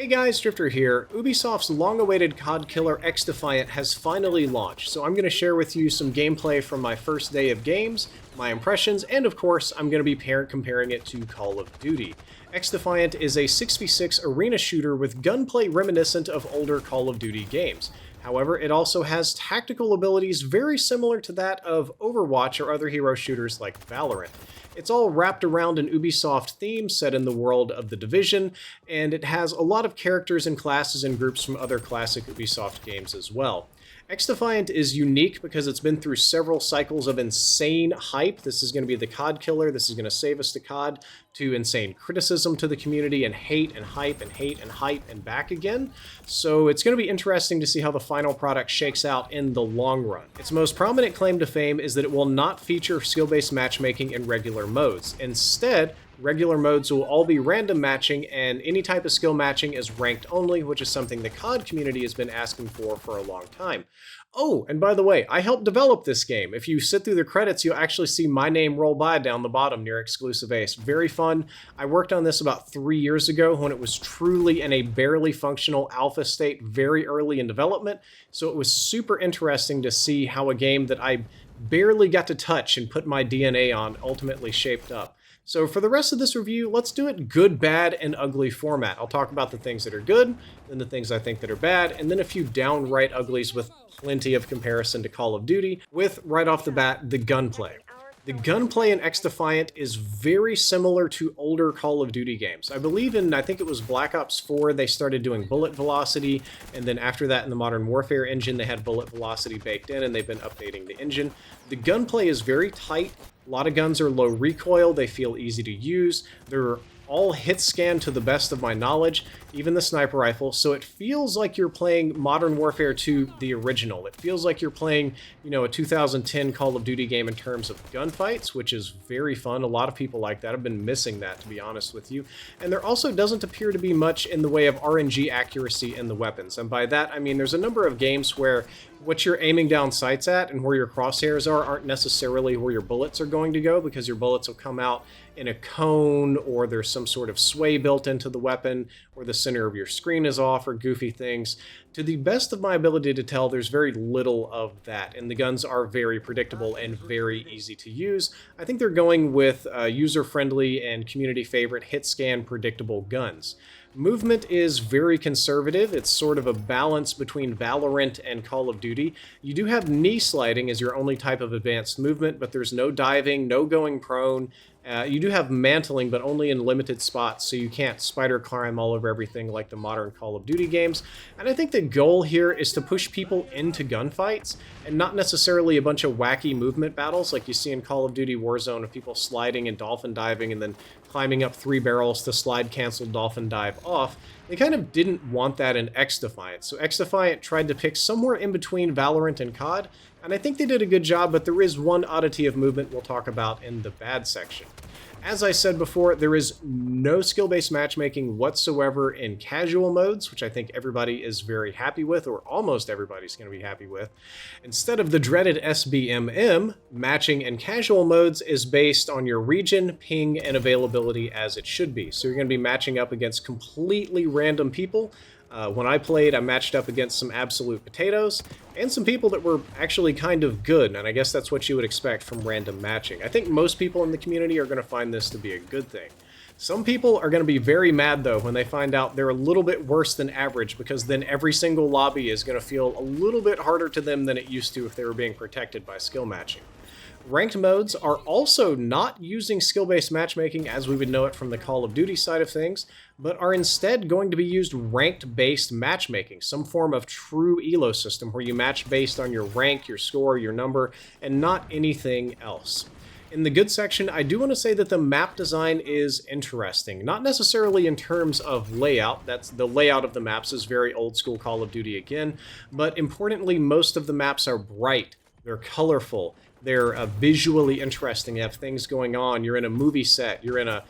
Hey guys, Drifter here. Ubisoft's long-awaited COD killer XDefiant has finally launched, so I'm going to share with you some gameplay from my first day of games, my impressions, and of course, I'm going to be comparing it to Call of Duty. XDefiant is a 6v6 arena shooter with gunplay reminiscent of older Call of Duty games. However, it also has tactical abilities very similar to that of Overwatch or other hero shooters like Valorant. It's all wrapped around an Ubisoft theme set in the world of The Division, and it has a lot of characters and classes and groups from other classic Ubisoft games as well. XDefiant is unique because it's been through several cycles of insane hype. This is going to be the COD killer. This is going to save us to COD, to insane criticism to the community, and hate and hype and hate and hype and back again. So it's going to be interesting to see how the final product shakes out in the long run. Its most prominent claim to fame is that it will not feature skill-based matchmaking in regular modes. Instead, regular modes will all be random matching, and any type of skill matching is ranked only, which is something the COD community has been asking for a long time. Oh, and by the way, I helped develop this game. If you sit through the credits, you'll actually see my name roll by down the bottom near Exclusive Ace. Very fun. I worked on this about 3 years ago when it was truly in a barely functional alpha state very early in development, so it was super interesting to see how a game that I barely got to touch and put my DNA on ultimately shaped up. So for the rest of this review, let's do it good, bad, and ugly format. I'll talk about the things that are good, then the things I think that are bad, and then a few downright uglies with plenty of comparison to Call of Duty, with, right off the bat, the gunplay. The gunplay in XDefiant is very similar to older Call of Duty games. I believe I think it was Black Ops 4, they started doing bullet velocity, and then after that in the Modern Warfare engine, they had bullet velocity baked in, and they've been updating the engine. The gunplay is very tight. A lot of guns are low recoil, they feel easy to use, they're all hit scan to the best of my knowledge, even the sniper rifle, so it feels like you're playing Modern Warfare 2, the original. It feels like you're playing, a 2010 Call of Duty game in terms of gunfights, which is very fun. A lot of people like that. I've been missing that, to be honest with you. And there also doesn't appear to be much in the way of RNG accuracy in the weapons. And by that, I mean there's a number of games where what you're aiming down sights at and where your crosshairs are aren't necessarily where your bullets are going to go, because your bullets will come out in a cone, or there's some sort of sway built into the weapon, or the center of your screen is off, or goofy things. To the best of my ability to tell, there's very little of that, and the guns are very predictable and very easy to use. I think they're going with user-friendly and community favorite hit-scan predictable guns. Movement is very conservative. It's sort of a balance between Valorant and Call of Duty. You do have knee sliding as your only type of advanced movement, but there's no diving, no going prone. You do have mantling, but only in limited spots, so you can't spider climb all over everything like the modern Call of Duty games. And I think the goal here is to push people into gunfights, and not necessarily a bunch of wacky movement battles like you see in Call of Duty Warzone of people sliding and dolphin diving and then climbing up 3 barrels to slide cancel dolphin dive off. They kind of didn't want that in XDefiant, so XDefiant tried to pick somewhere in between Valorant and COD, and I think they did a good job, but there is one oddity of movement we'll talk about in the bad section. As I said before, there is no skill-based matchmaking whatsoever in casual modes, which I think everybody is very happy with, or almost everybody's going to be happy with. Instead of the dreaded SBMM, matching in casual modes is based on your region, ping, and availability as it should be. So you're going to be matching up against completely random people. When I played, I matched up against some absolute potatoes, and some people that were actually kind of good, and I guess that's what you would expect from random matching. I think most people in the community are going to find this to be a good thing. Some people are going to be very mad, though, when they find out they're a little bit worse than average, because then every single lobby is going to feel a little bit harder to them than it used to if they were being protected by skill matching. Ranked modes are also not using skill-based matchmaking as we would know it from the Call of Duty side of things, but are instead going to be used ranked-based matchmaking, some form of true elo system where you match based on your rank, your score, your number, and not anything else. In the good section, I do want to say that the map design is interesting. Not necessarily in terms of layout, the layout of the maps is very old-school Call of Duty again, but importantly, most of the maps are bright, they're colorful, they're visually interesting. You have things going on. You're in a movie set. You're in a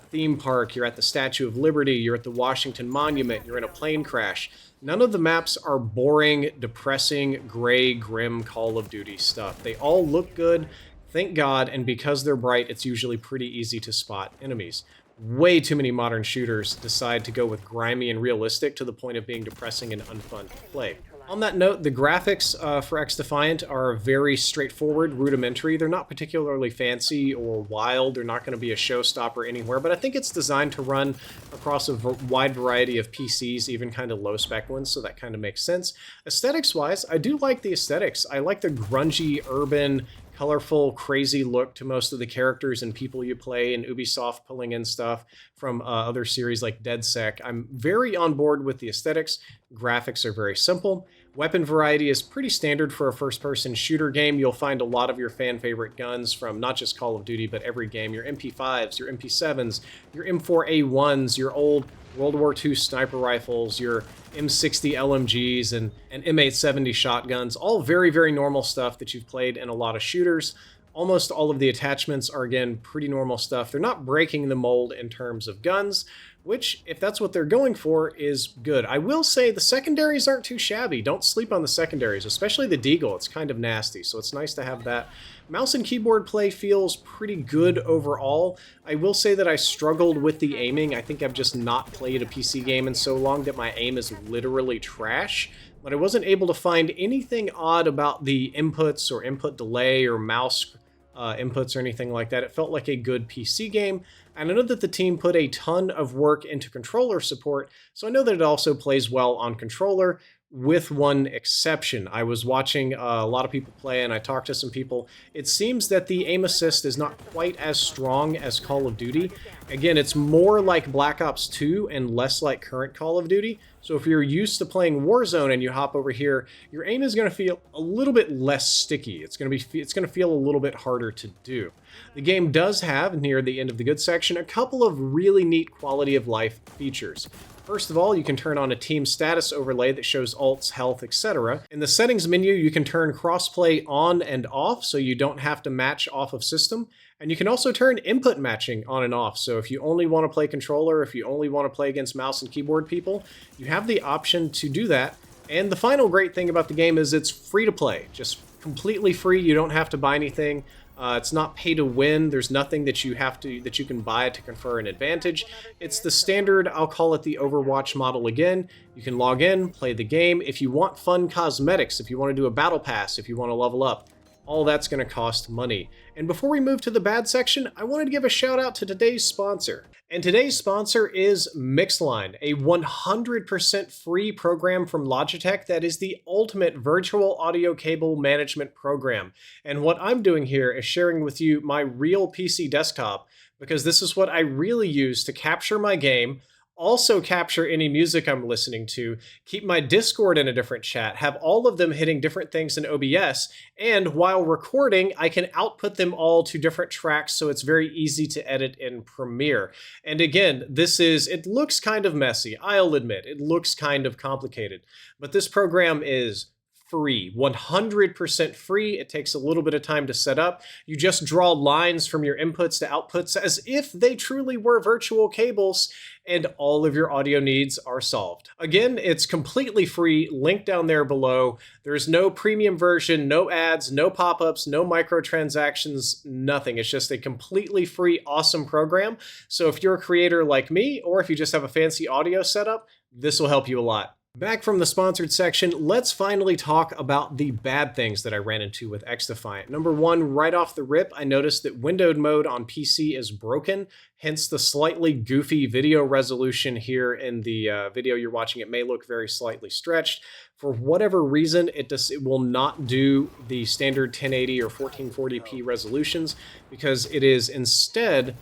theme park. You're at the Statue of Liberty. You're at the Washington Monument. You're in a plane crash. None of the maps are boring, depressing, gray, grim Call of Duty stuff. They all look good, thank God, and because they're bright, it's usually pretty easy to spot enemies. way too many modern shooters decide to go with grimy and realistic to the point of being depressing and unfun to play. On that note, the graphics for XDefiant are very straightforward, rudimentary. They're not particularly fancy or wild. They're not going to be a showstopper anywhere, but I think it's designed to run across a wide variety of PCs, even kind of low-spec ones, so that kind of makes sense. Aesthetics-wise, I do like the aesthetics. I like the grungy, urban, colorful, crazy look to most of the characters and people you play, and Ubisoft pulling in stuff from other series like DeadSec. I'm very on board with the aesthetics. Graphics are very simple. Weapon variety is pretty standard for a first-person shooter game. You'll find a lot of your fan-favorite guns from not just Call of Duty, but every game. Your MP5s, your MP7s, your M4A1s, your old World War II sniper rifles, your M60 LMGs, and M870 shotguns. All very, very normal stuff that you've played in a lot of shooters. Almost all of the attachments are, again, pretty normal stuff. They're not breaking the mold in terms of guns, which, if that's what they're going for, is good. I will say the secondaries aren't too shabby. Don't sleep on the secondaries, especially the Deagle. It's kind of nasty, so it's nice to have that. Mouse and keyboard play feels pretty good overall. I will say that I struggled with the aiming. I think I've just not played a PC game in so long that my aim is literally trash. But I wasn't able to find anything odd about the inputs or input delay or mouse inputs or anything like that. It felt like a good PC game. And I know that the team put a ton of work into controller support, so I know that it also plays well on controller, with one exception. I was watching a lot of people play, and I talked to some people. It seems that the aim assist is not quite as strong as Call of Duty. Again, it's more like Black Ops 2 and less like current Call of Duty. So if you're used to playing Warzone and you hop over here, your aim is going to feel a little bit less sticky. It's going to feel a little bit harder to do. The game does have, near the end of the good section, a couple of really neat quality of life features. First of all, you can turn on a team status overlay that shows ults, health, etc. In the settings menu, you can turn crossplay on and off, so you don't have to match off of system. And you can also turn input matching on and off, so if you only want to play controller, if you only want to play against mouse and keyboard people, you have the option to do that. And the final great thing about the game is it's free to play, just completely free. You don't have to buy anything. It's not pay to win. There's nothing that you can buy to confer an advantage. It's the standard, I'll call it the Overwatch model again. You can log in, play the game. If you want fun cosmetics, if you want to do a battle pass, if you want to level up, all that's going to cost money. And before we move to the bad section, I wanted to give a shout out to today's sponsor. And today's sponsor is Mixline, a 100% free program from Logitech that is the ultimate virtual audio cable management program. And what I'm doing here is sharing with you my real PC desktop, because this is what I really use to capture my game, also capture any music I'm listening to, keep my Discord in a different chat, have all of them hitting different things in OBS, and while recording, I can output them all to different tracks, so it's very easy to edit in Premiere. And again, it looks kind of messy, I'll admit, it looks kind of complicated, but this program is free, 100% free. It takes a little bit of time to set up. You just draw lines from your inputs to outputs as if they truly were virtual cables, and all of your audio needs are solved. Again, it's completely free, link down there below. There's no premium version, no ads, no pop-ups, no microtransactions, nothing. It's just a completely free, awesome program. So if you're a creator like me, or if you just have a fancy audio setup, this will help you a lot. Back from the sponsored section, let's finally talk about the bad things that I ran into with XDefiant. Number one, right off the rip, I noticed that windowed mode on PC is broken, hence the slightly goofy video resolution here in the video you're watching. It may look very slightly stretched. For whatever reason, it will not do the standard 1080 or 1440p resolutions, because it is instead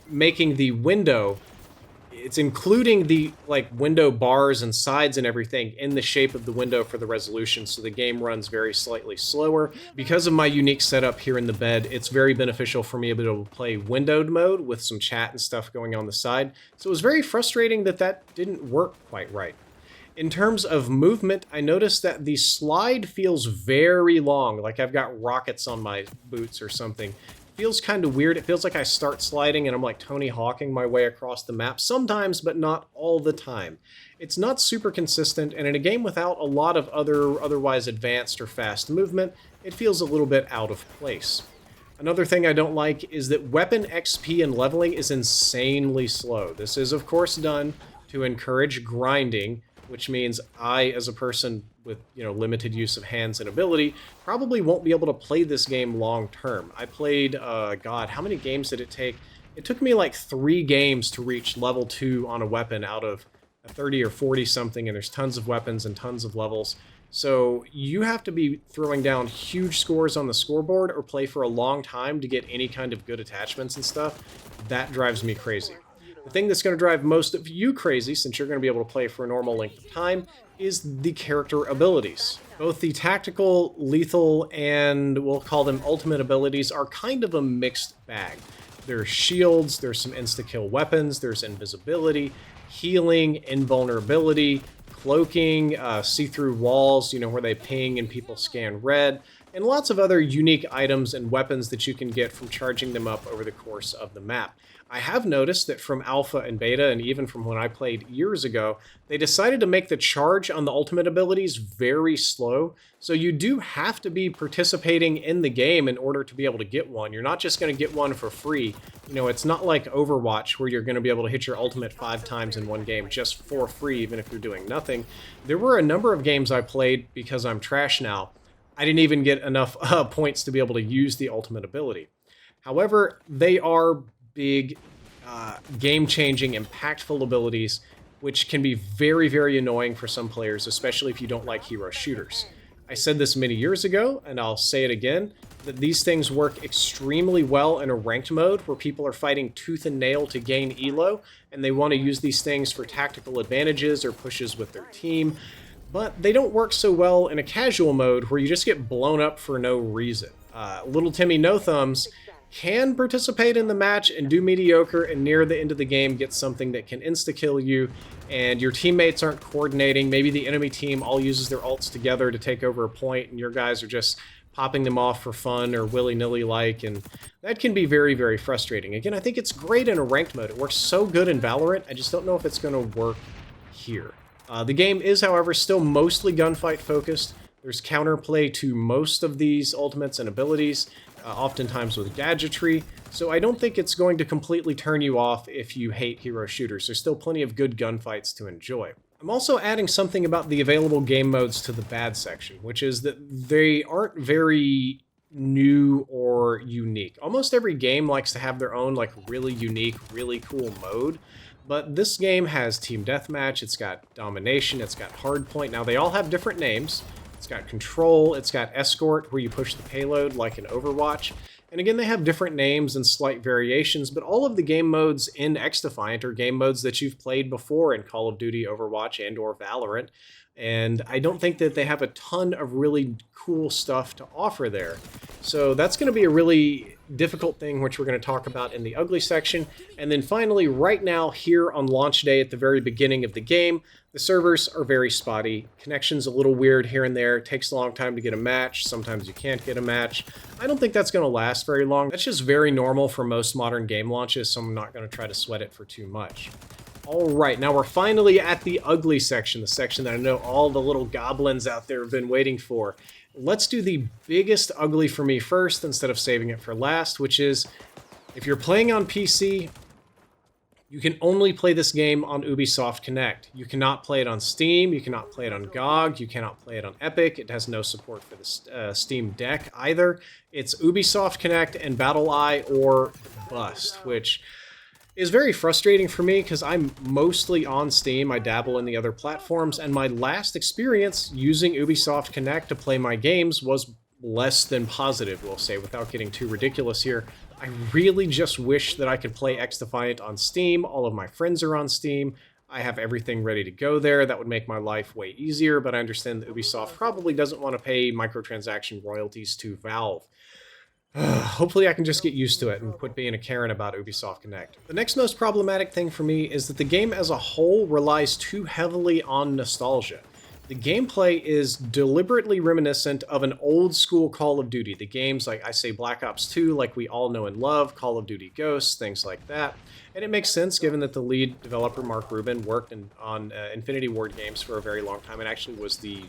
making the window, it's including the window bars and sides and everything in the shape of the window for the resolution, so the game runs very slightly slower. Because of my unique setup here in the bed, it's very beneficial for me to be able to play windowed mode with some chat and stuff going on the side. So it was very frustrating that that didn't work quite right. In terms of movement, I noticed that the slide feels very long, like I've got rockets on my boots or something. Feels kind of weird. It feels like I start sliding and I'm like Tony Hawking my way across the map sometimes, but not all the time. It's not super consistent, and in a game without a lot of otherwise advanced or fast movement, it feels a little bit out of place. Another thing I don't like is that weapon XP and leveling is insanely slow. This is, of course, done to encourage grinding, which means I, as a person with, limited use of hands and ability, probably won't be able to play this game long term. I played, God, how many games did it take? It took me like 3 games to reach level 2 on a weapon out of a 30 or 40 something, and there's tons of weapons and tons of levels. So you have to be throwing down huge scores on the scoreboard or play for a long time to get any kind of good attachments and stuff. That drives me crazy. The thing that's going to drive most of you crazy, since you're going to be able to play for a normal length of time, is the character abilities. Both the tactical, lethal, and we'll call them ultimate abilities are kind of a mixed bag. There's shields, there's some insta-kill weapons, there's invisibility, healing, invulnerability, cloaking, see-through walls, where they ping and people scan red, and lots of other unique items and weapons that you can get from charging them up over the course of the map. I have noticed that from alpha and beta, and even from when I played years ago, they decided to make the charge on the ultimate abilities very slow, so you do have to be participating in the game in order to be able to get one. You're not just going to get one for free. It's not like Overwatch where you're going to be able to hit your ultimate 5 times in one game just for free, even if you're doing nothing. There were a number of games I played, because I'm trash now, I didn't even get enough points to be able to use the ultimate ability. However, they are big, game-changing, impactful abilities, which can be very, very annoying for some players, especially if you don't like hero shooters. I said this many years ago, and I'll say it again, that these things work extremely well in a ranked mode where people are fighting tooth and nail to gain elo, and they want to use these things for tactical advantages or pushes with their team. But they don't work so well in a casual mode where you just get blown up for no reason. Little Timmy No Thumbs can participate in the match and do mediocre, and near the end of the game get something that can insta-kill you, and your teammates aren't coordinating. Maybe the enemy team all uses their ults together to take over a point, and your guys are just popping them off for fun or willy-nilly like, and that can be very, very frustrating. Again, I think it's great in a ranked mode. It works so good in Valorant, I just don't know if it's going to work here. The game is, however, still mostly gunfight focused. There's counterplay to most of these ultimates and abilities, oftentimes with gadgetry, so I don't think it's going to completely turn you off if you hate hero shooters. There's still plenty of good gunfights to enjoy. I'm also adding something about the available game modes to the bad section, which is that they aren't very new or unique. Almost every game likes to have their own really unique, really cool mode. But this game has Team Deathmatch, it's got Domination, it's got Hardpoint. Now, they all have different names. It's got Control, it's got Escort, where you push the payload like in Overwatch. And again, they have different names and slight variations, but all of the game modes in XDefiant are game modes that you've played before in Call of Duty, Overwatch, and or Valorant. And I don't think that they have a ton of really cool stuff to offer there. So that's going to be a really difficult thing, which we're going to talk about in the ugly section. And then finally, right now, here on launch day at the very beginning of the game, the servers are very spotty. Connection's a little weird here and there. It takes a long time to get a match. Sometimes you can't get a match. I don't think that's going to last very long. That's just very normal for most modern game launches, so I'm not going to try to sweat it for too much. Alright, now we're finally at the ugly section, the section that I know all the little goblins out there have been waiting for. Let's do the biggest ugly for me first instead of saving it for last, which is, if you're playing on PC, you can only play this game on Ubisoft Connect. You cannot play it on Steam, you cannot play it on GOG, you cannot play it on Epic. It has no support for the Steam Deck either. It's Ubisoft Connect and BattleEye or bust, which is very frustrating for me because I'm mostly on Steam. I dabble in the other platforms, and my last experience using Ubisoft Connect to play my games was less than positive, we'll say, without getting too ridiculous here. I really just wish that I could play XDefiant on Steam. All of my friends are on Steam. I have everything ready to go there. That would make my life way easier, but I understand that Ubisoft probably doesn't want to pay microtransaction royalties to Valve. Hopefully I can just get used to it and quit being a Karen about Ubisoft Connect. The next most problematic thing for me is that the game as a whole relies too heavily on nostalgia. The gameplay is deliberately reminiscent of an old school Call of Duty. The games like, I say, Black Ops 2, like we all know and love, Call of Duty Ghosts, things like that. And it makes sense given that the lead developer, Mark Rubin, worked on Infinity Ward games for a very long time and actually was the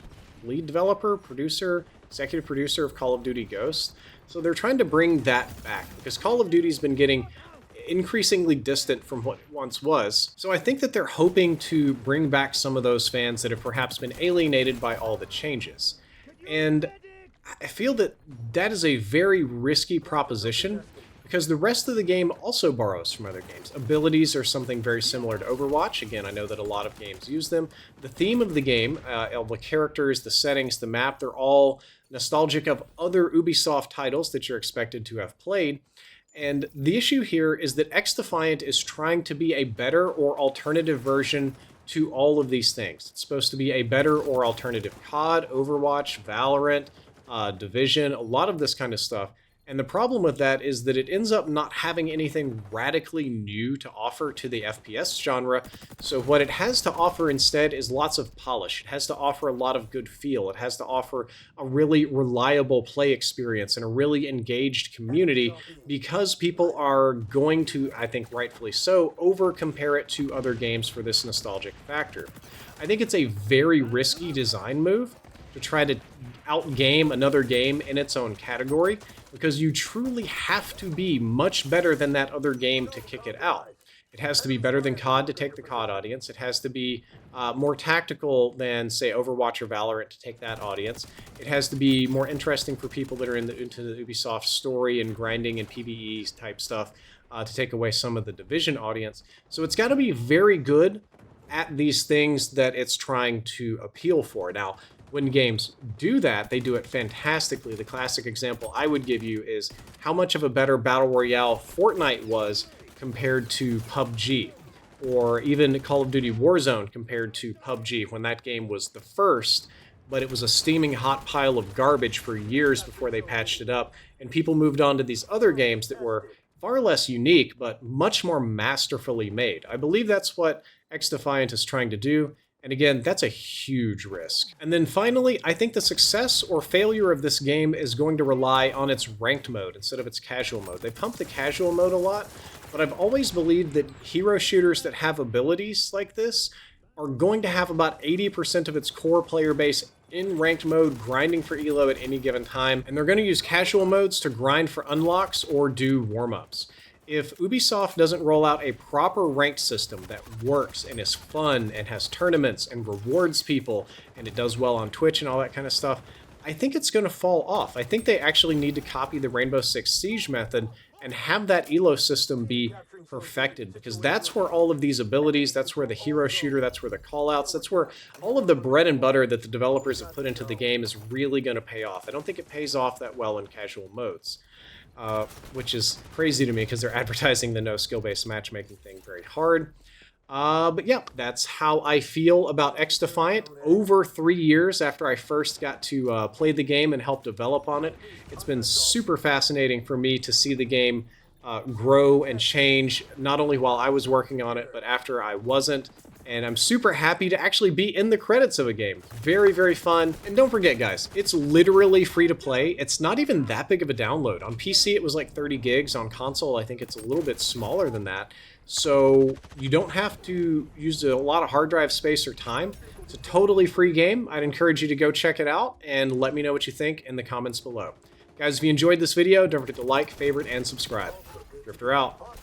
lead developer, producer, executive producer of Call of Duty Ghosts. So they're trying to bring that back because Call of Duty's been getting increasingly distant from what it once was. So I think that they're hoping to bring back some of those fans that have perhaps been alienated by all the changes. And I feel that that is a very risky proposition because the rest of the game also borrows from other games. Abilities are something very similar to Overwatch. Again, I know that a lot of games use them. The theme of the game, the characters, the settings, the map, they're all nostalgic of other Ubisoft titles that you're expected to have played. And the issue here is that XDefiant is trying to be a better or alternative version to all of these things. It's supposed to be a better or alternative CoD, Overwatch, Valorant, Division, a lot of this kind of stuff. And the problem with that is that it ends up not having anything radically new to offer to the FPS genre. So what it has to offer instead is lots of polish. It has to offer a lot of good feel. It has to offer a really reliable play experience and a really engaged community because people are going to, I think rightfully so, over-compare it to other games for this nostalgic factor. I think it's a very risky design move to try to outgame another game in its own category, because you truly have to be much better than that other game to kick it out. It has to be better than CoD to take the CoD audience. It has to be more tactical than, say, Overwatch or Valorant to take that audience. It has to be more interesting for people that are into the Ubisoft story and grinding and PvE type stuff to take away some of the Division audience. So it's got to be very good at these things that it's trying to appeal for. Now, when games do that, they do it fantastically. The classic example I would give you is how much of a better Battle Royale Fortnite was compared to PUBG, or even Call of Duty Warzone compared to PUBG, when that game was the first, but it was a steaming hot pile of garbage for years before they patched it up, and people moved on to these other games that were far less unique, but much more masterfully made. I believe that's what XDefiant is trying to do. And again, that's a huge risk. And then finally, I think the success or failure of this game is going to rely on its ranked mode instead of its casual mode. They pump the casual mode a lot, but I've always believed that hero shooters that have abilities like this are going to have about 80% of its core player base in ranked mode, grinding for elo at any given time, and they're going to use casual modes to grind for unlocks or do warm-ups. If Ubisoft doesn't roll out a proper ranked system that works and is fun and has tournaments and rewards people and it does well on Twitch and all that kind of stuff, I think it's going to fall off. I think they actually need to copy the Rainbow Six Siege method and have that elo system be perfected, because that's where all of these abilities, that's where the hero shooter, that's where the callouts, that's where all of the bread and butter that the developers have put into the game is really going to pay off. I don't think it pays off that well in casual modes. Which is crazy to me because they're advertising the no skill-based matchmaking thing very hard. But yeah, that's how I feel about XDefiant. Over 3 years after I first got to play the game and help develop on it, it's been super fascinating for me to see the game grow and change, not only while I was working on it, but after I wasn't. And I'm super happy to actually be in the credits of a game. Very, very fun. And don't forget, guys, it's literally free to play. It's not even that big of a download. On PC, it was like 30 gigs. On console, I think it's a little bit smaller than that. So you don't have to use a lot of hard drive space or time. It's a totally free game. I'd encourage you to go check it out and let me know what you think in the comments below. Guys, if you enjoyed this video, don't forget to like, favorite, and subscribe. Drifter out.